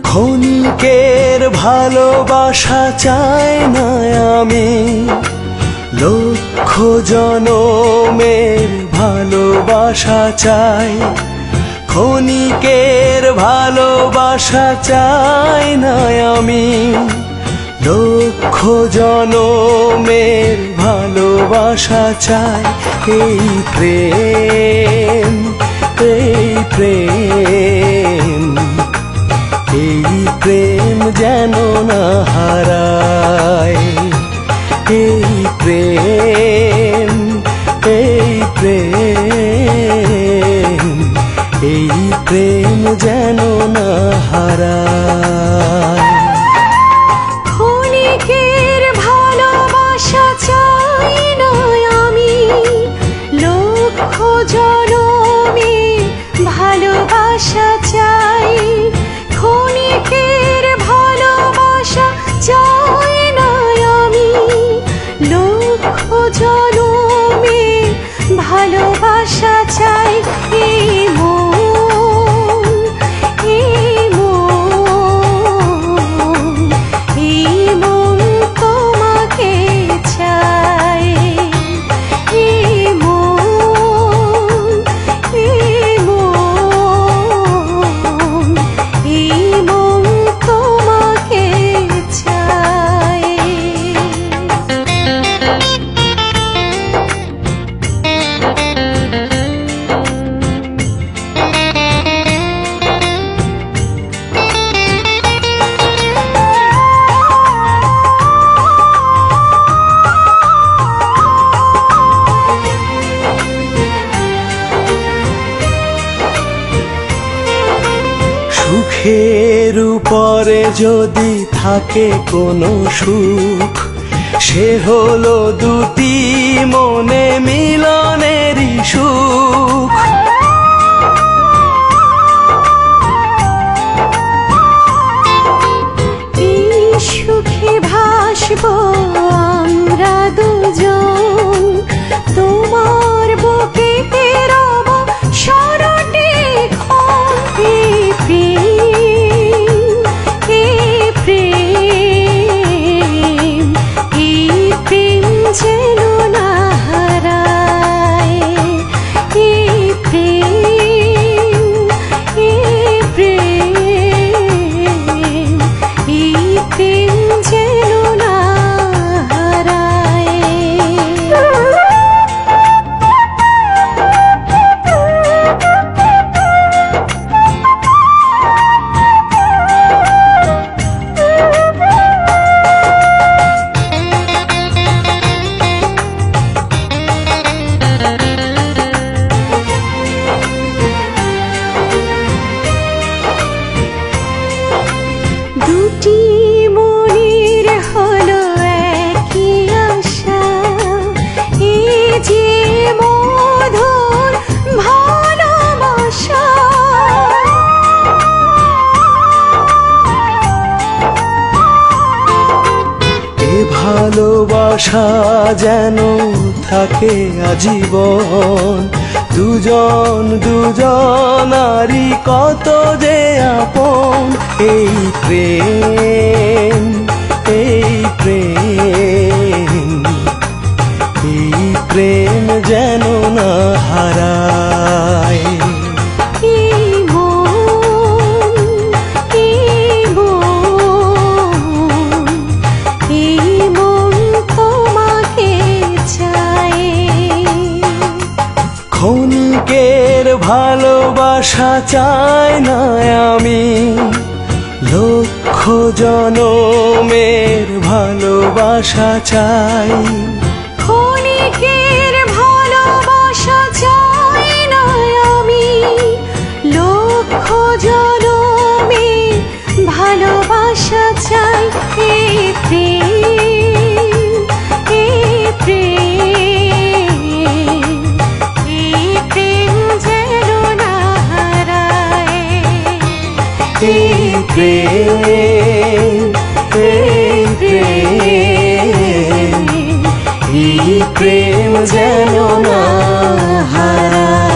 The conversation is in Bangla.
ক্ষণিকের ভালোবাসা চাই না আমি, লক্ষ জনমের ভালোবাসা চাই। ক্ষণিকের ভালোবাসা চাই না আমি, লক্ষ জনমের ভালোবাসা চাই। এই প্রেম, এই প্রেম, এই প্রেম যেন না হারায়। এই প্রেম, এই প্রেম, এই প্রেম যেন না হারায়। ক্ষণিকের ভালোবাসা চাই না আমি, লক্ষ জনমের ভালোবাসা চাই। ক্ষণিকের ভালোবাসা চাই না আমি, লক্ষ জনমের ভালোবাসা চাই। এই মন, এই মন, এই মন তোমাকে চাই। এই মন, এই মন, এই মন তোমাকে চাই। সুখের উপরে যদি থাকে কোনো সুখ, সে হলো দুটি মনে মিলনেরই সুখ। এই সুখে ভাসবো আমরা দুজন, তোমার বুকেতে রব সারাটিক্ষণ। এই প্রেম, এই প্রেম, এই প্রেম যেন না হারায়। এই প্রেম, এই প্রেম, এই প্রেম যেন না হারায়। দুটি মনের হলো একই আশা, এই যে মধুর ভালোবাসা। এ ভালোবাসা যেন থাকে আজীবন, দুজন দুজনারই কত যে আপন। এই প্রেম, এই প্রেম, এই প্রেম যেন না হারায়। এই মন, এই মন, এই মন তোমাকে চাই। ক্ষণিকের ভালোবাসা চাই না আমি, লক্ষ জনমের ভালোবাসা চাই। ক্ষণিকের ভালোবাসা চাই না আমি, লক্ষ জনমের ভালোবাসা চাই। এই প্রেম, এই প্রেম, এই প্রেম, এই প্রেম, এই প্রেম যেন না হারায়।